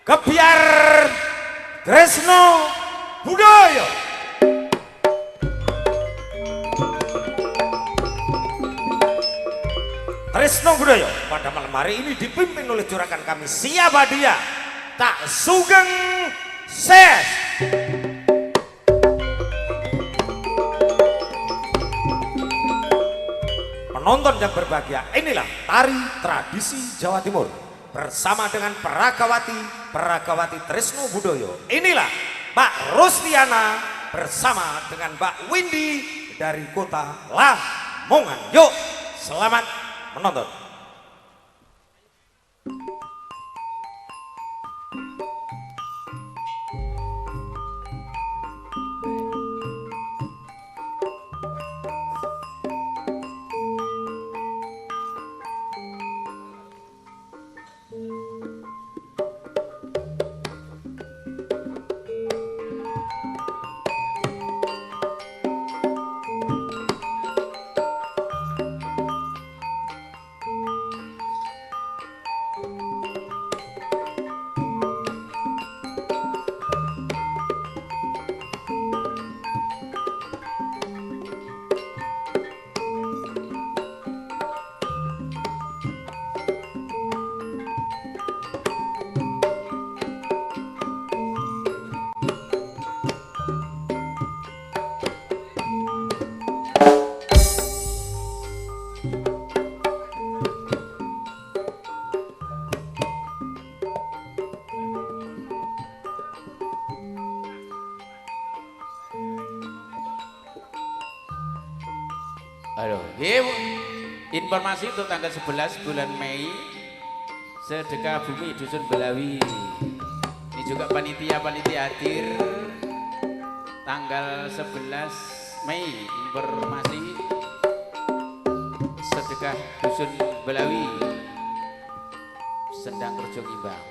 Kebiar Tresno Budaya. Tresno Budaya pada malam hari ini dipimpin oleh juragan kami, siapa dia? Tak Sugeng Ses. Penonton yang berbahagia, inilah tari tradisi Jawa Timur bersama dengan Peragawati Tresno Budaya. Inilah Mbak Rustiana bersama dengan Mbak Windy dari kota Lamongan. Yuk, selamat menonton. Halo, informasi untuk tanggal 11 bulan Mei, sedekah bumi Dusun Belawi. Ini juga panitia hadir tanggal 11 Mei. Informasi sedekah Dusun Belawi Sendang Rejo Ngimbang.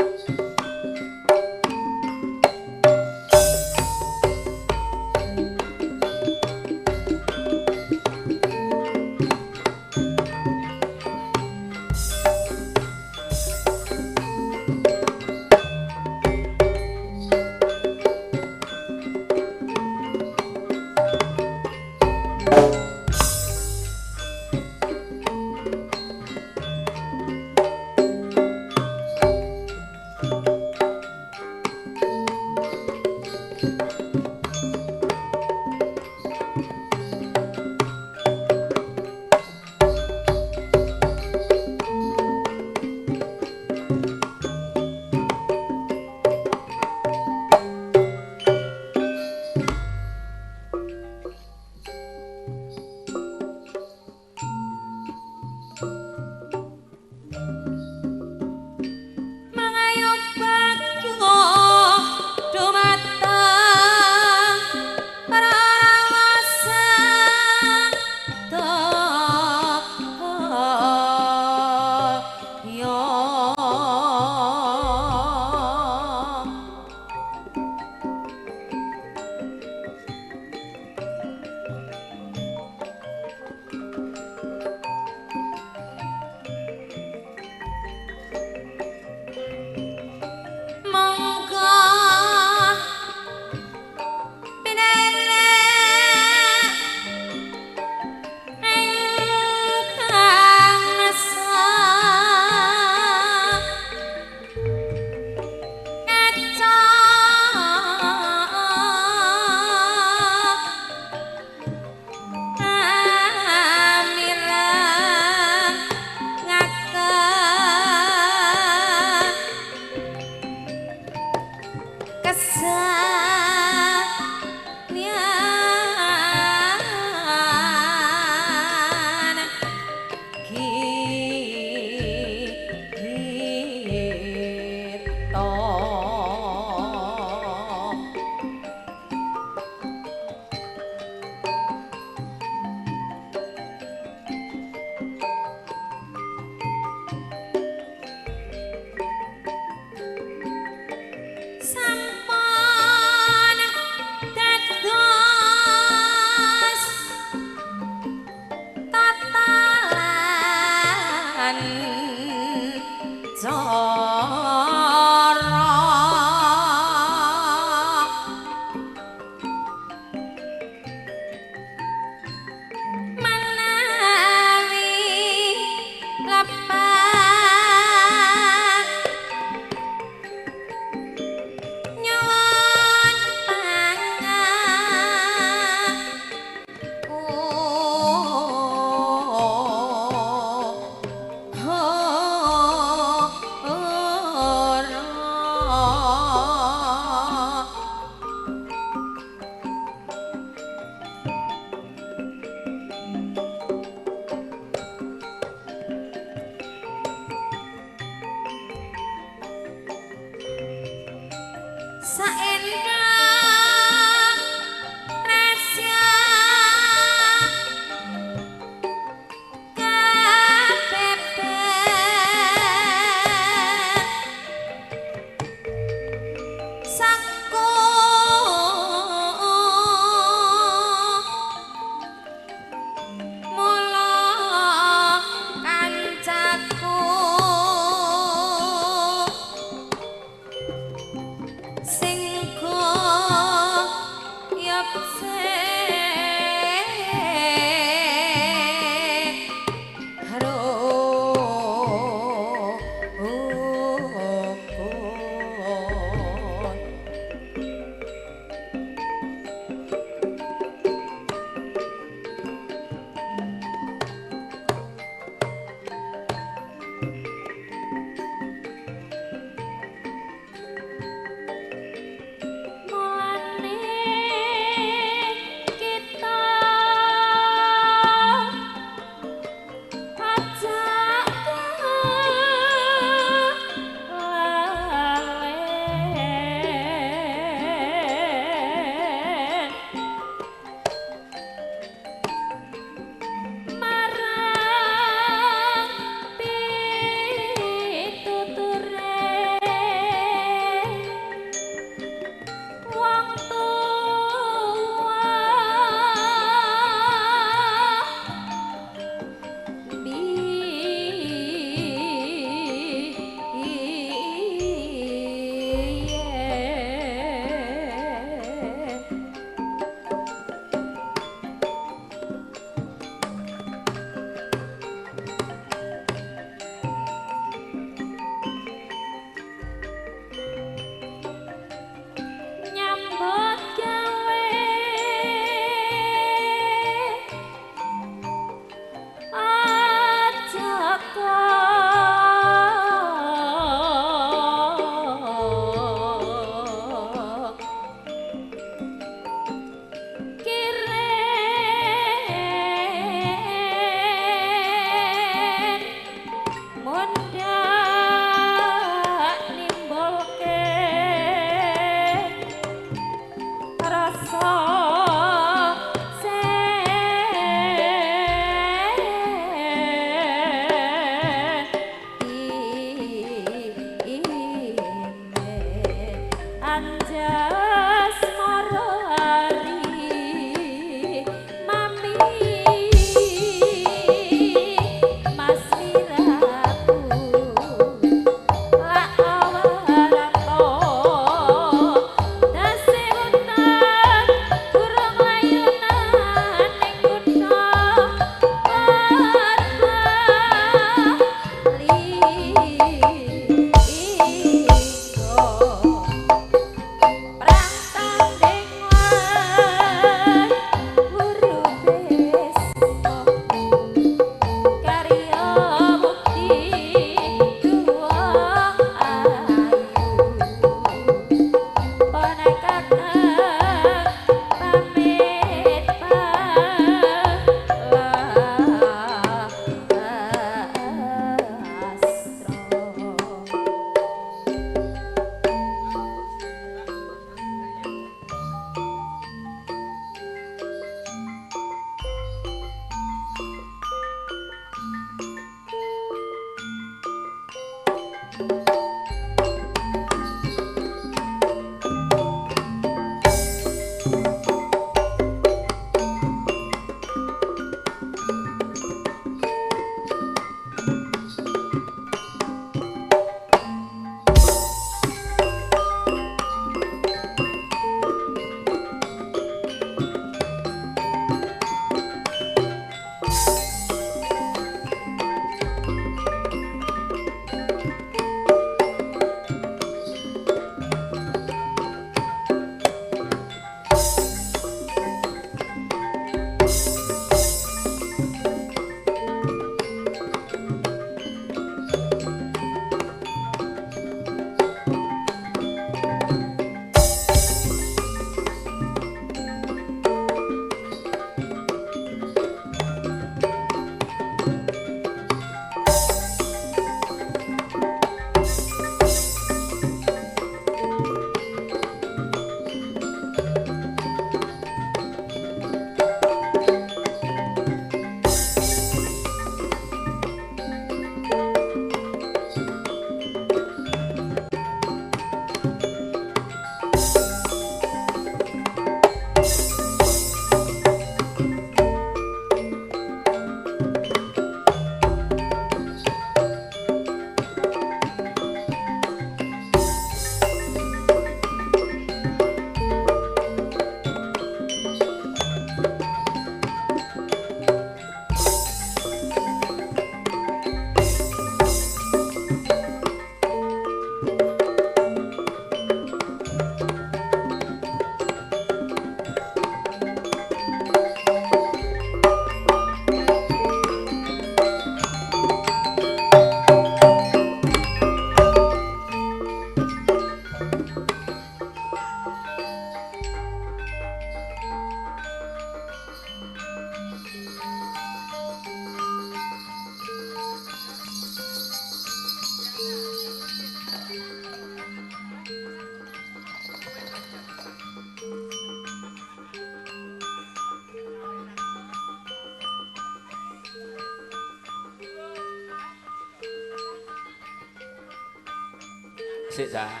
Sik Cak.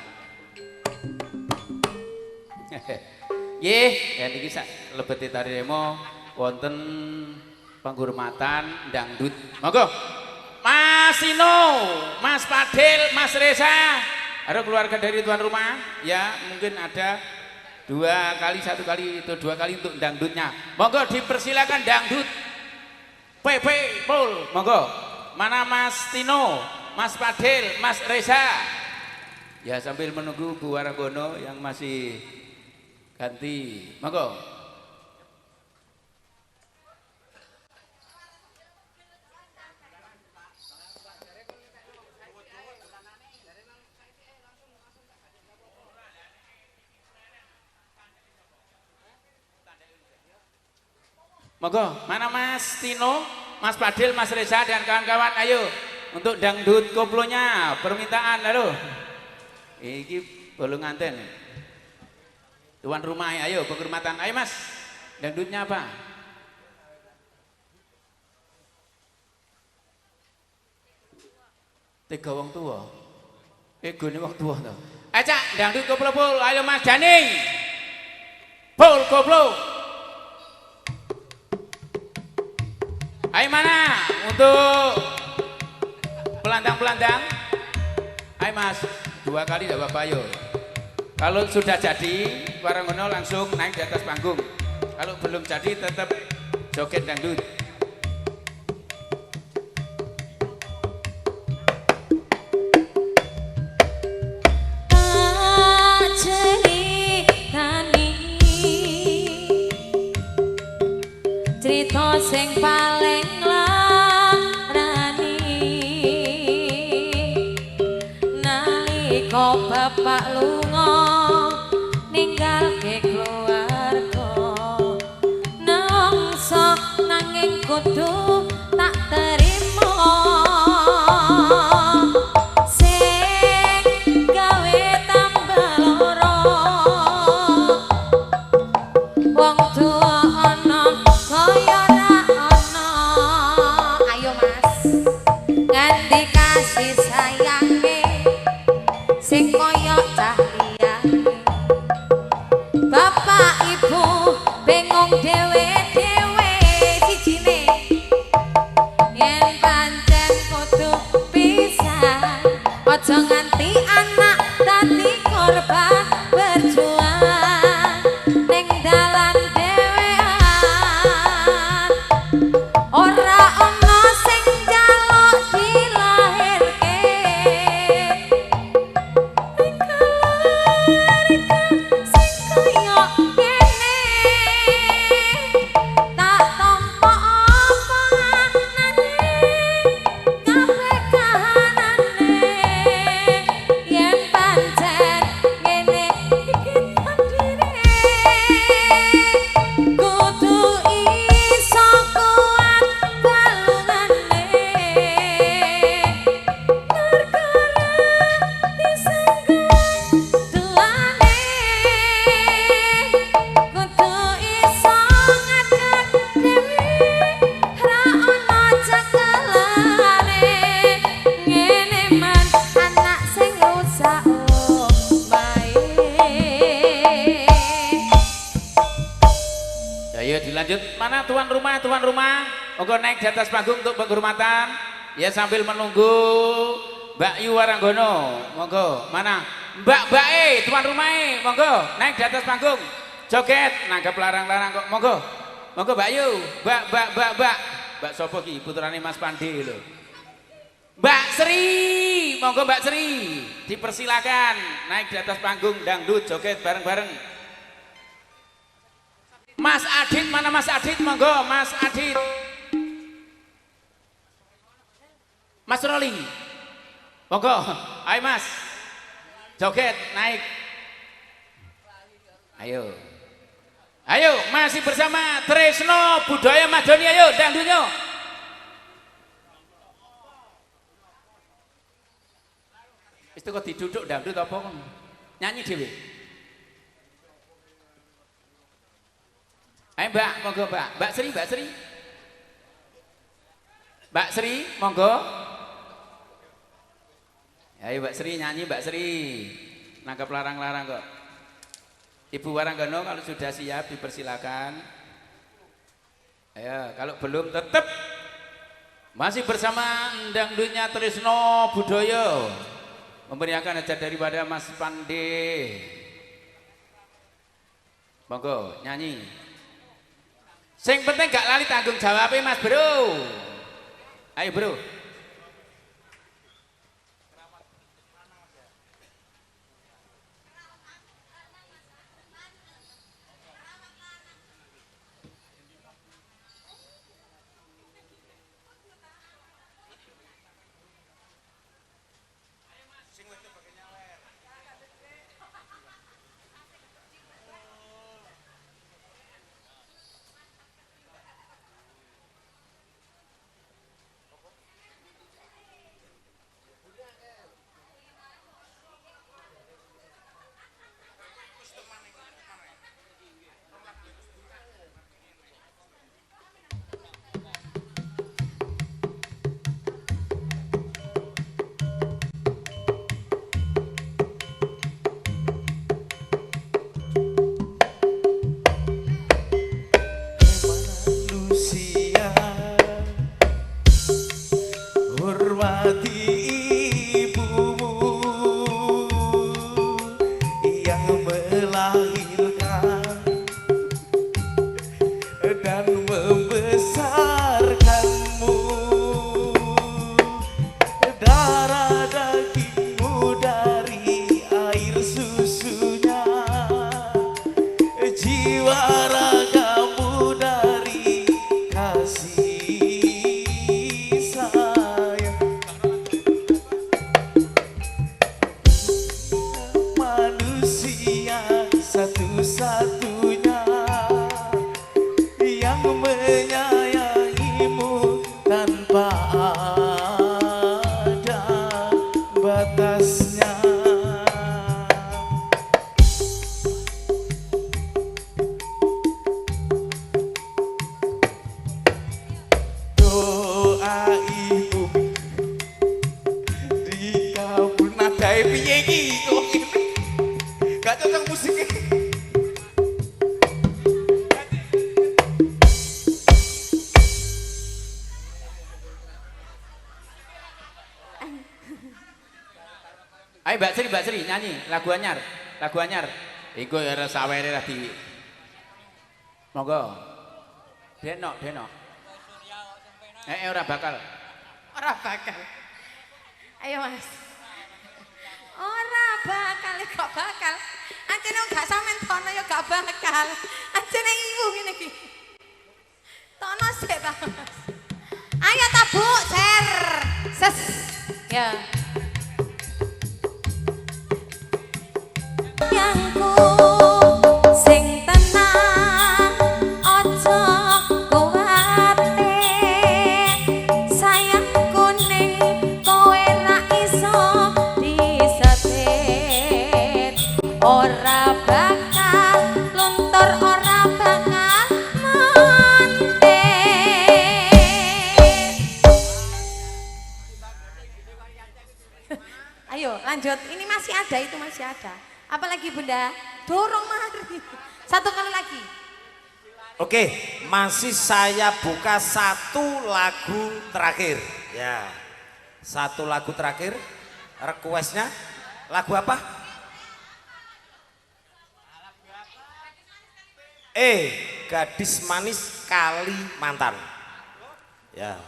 Nggih, ya niki sak lebete tari remo wonten penghormatan dangdut. Monggo. Mas Sino, Mas Fadil, Mas Reza, ada keluarga dari tuan rumah, ya mungkin ada 2 kali, 1 kali itu 2 kali untuk dangdutnya. Monggo dipersilakan dangdut. PP Pol, monggo. Mana Mas Tino, Mas Fadil, Mas Reza. Ya sambil menunggu Bu Waranggono yang masih ganti. Monggo. Monggo, mana Mas Tino, Mas Fadil, Mas Reza dan kawan-kawan, ayo untuk dangdut koplonya permintaan, halo. Iki belum nganten. Tuan rumah, ayo penghormatan, ayo Mas. Dangdutnya apa? Tiga wong tua. Ego nih wong tua tuh. Ayo Cak, dangdut koplo pul, ayo Mas Janing. Pul koplo. Ayo mana untuk pelandang-pelandang? Ayo Mas, 2 kali tidak apa-apa ayo. Kalau sudah jadi, Waranggono langsung naik di atas panggung. Kalau belum jadi tetap joget dangdut. Cerita sing paling larani nalika bapak lunga ninggalke keluarga nangsa nanging kudu tak terima sing gawe tambah lara wong tuwa ana kaya ra ana ayo Mas nganti kasih sayange sing kaya cahyane bapak ibu bingung dhewe-dhewe sijine yen pancen kudu pisah aja nganti anak dadi korban berjuang ning dalan dhewean ora ana sing njaluk dilahirke ning keluarga sing kaya kene tak tampa apa-apane kabeh kahanane yen pancen ngene iki takdire kudu iso kuat balungane perkara disenggang tuane kudu iso ngadeg dewe ra ana cekelane ngene man anak sing rusak bae. Ayo dilanjut. Mana tuan rumah? Tuan rumah, monggo naik di atas panggung untuk penghormatan. Ya sambil menunggu Mbak Yu Waranggono. Monggo. Mana Mbak tuan rumah monggo naik di atas panggung. Joget, nanggap larang-larang kok. Monggo. Monggo Mbak Yu. Mbak sopo ki putrane Mas Pandi lho. Mbak Sri, monggo Mbak Sri. Dipersilakan naik di atas panggung dangdut joget bareng-bareng. Mas Adit, mana Mas Adit? Monggo, Mas Adit. Mas Rolling. Monggo, ayo Mas. Joget, naik. Ayo. Ayo, masih bersama Tresno Budaya Madoni, ayo dangdutnya. Itu kok diduduk dangdut apa? Nyanyi dhewe. Ayo Mbak, monggo Mbak. Mbak Sri. Mbak Sri, monggo. Ayo Mbak Sri nyanyi Mbak Sri. Nangkep larang-larang kok. Ibu Waranggono kalau sudah siap dipersilakan. Ayo, kalau belum tetap masih bersama Dangdutnya Trisno Budoyo memberiakan hajat daripada Mas Pande. Monggo nyanyi. Sing penting gak lali tanggung jawabnya Mas Bro. Ayo Bro. Ayo Mbak Sri nyanyi lagu anyar. Iku ya sawere lah di. Monggo. Denok. Ora bakal. Ayo Mas. Ora bakal kok bakal. Anjene gak sampean tono ya gak bakal. Anjene iku ngene iki. Tono sik ta Mas. Ayo ta Bu, ser. Ses. Ya. Yangku sing tenang ojo kuwate sayang kuning kowe ra iso disetit ora bakal luntur ora bakal mentit. Ayo lanjut, ini masih ada, itu masih ada. Apalagi Bunda? Dorong mari. Satu kali lagi. Oke, masih saya buka satu lagu terakhir. Ya, satu lagu terakhir. Requestnya lagu apa? Gadis Manis Kalimantan. Ya.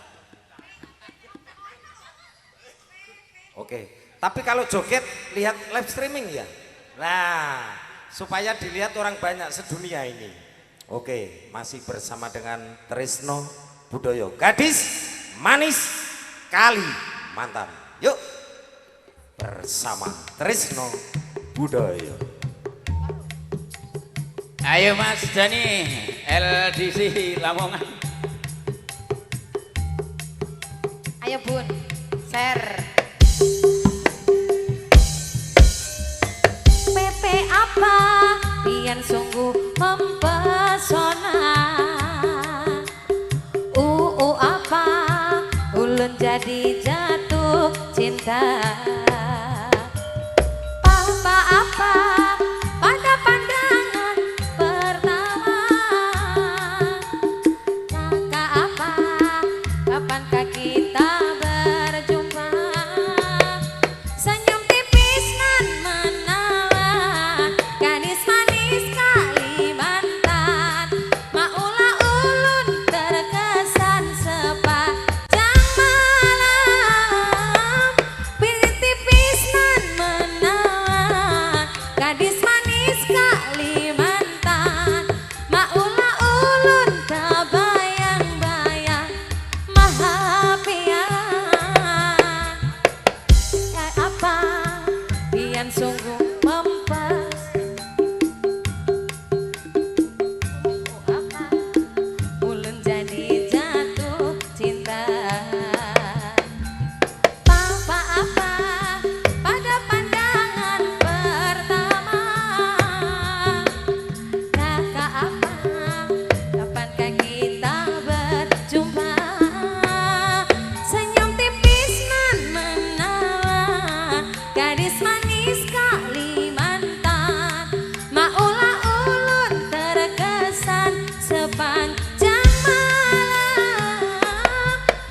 Oke, tapi kalau joget lihat live streaming ya. Nah, supaya dilihat orang banyak sedunia ini. Oke, masih bersama dengan Trisno Budoyo, Gadis Manis Kalimantan. Yuk, bersama Trisno Budoyo. Ayo Mas Dani, LDC Lamongan. Ayo Bun, share. Apa pian sungguh mempesona apa ulun jadi jatuh cinta apa pian sungguh mempes apa ulun jadi jatuh cinta Papa apa pada pandangan pertama Kakak apa kapankah kita berjumpa Senyum tipis nan menawan Gadis manis Kalimantan Maulah ulun terkesan sepanjang malam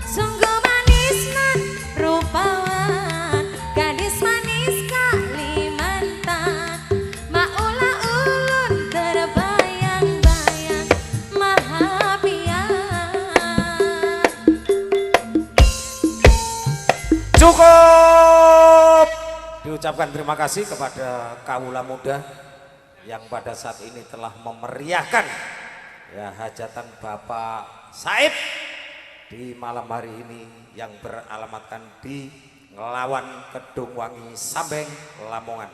Sungguh manis nan rupawan Gadis manis Kalimantan Maulah ulun terbayang-bayang Mahapian Cukup diucapkan terima kasih kepada kaula muda yang pada saat ini telah memeriahkan ya hajatan Bapak Said di malam hari ini yang beralamatkan di Ngelawan Kedungwangi Sambeng Lamongan.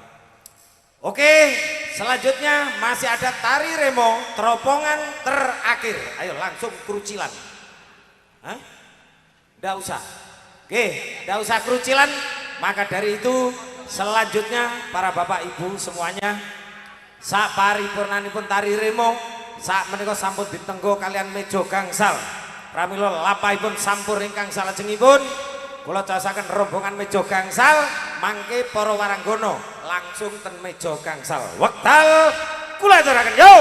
Oke, selanjutnya masih ada tari remo teropongan terakhir. Ayo langsung kerucilan. Hah? Nggak usah. Oke, nggak usah kerucilan. Maka dari itu selanjutnya para bapak ibu semuanya sak paripurnanipun tari remo sak menika sampun ditenggo kalian meja gangsal. Pramila lampahipun sampur ingkang salajengipun kula caosaken rombongan meja gangsal mangke para waranggono langsung ten meja gangsal. Wekdal kula aturaken yo.